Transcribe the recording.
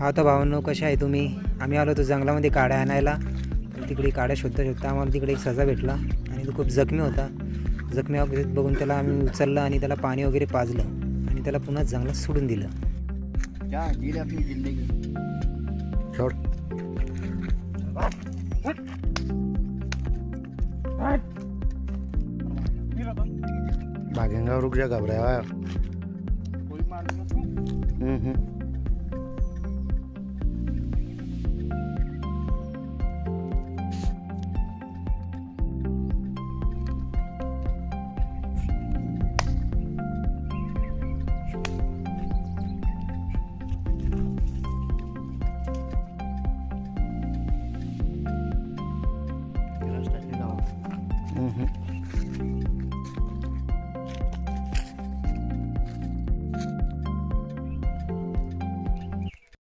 हा तर भावांनो, कशा आहे तुम्ही? आम्ही आलो होतो जंगलामध्ये काड्या आणायला. तर तिकडे काड्या शोधता शोधता आम्हाला तिकडे एक ससा भेटला आणि तो खूप जखमी होता. जखमी अवस्थेत बघून त्याला आम्ही उचललं आणि त्याला पाणी वगैरे पाजलं आणि त्याला पुन्हा जंगलात सोडून दिलं. छोड़ भागेंगा, रुक जा, घबराया।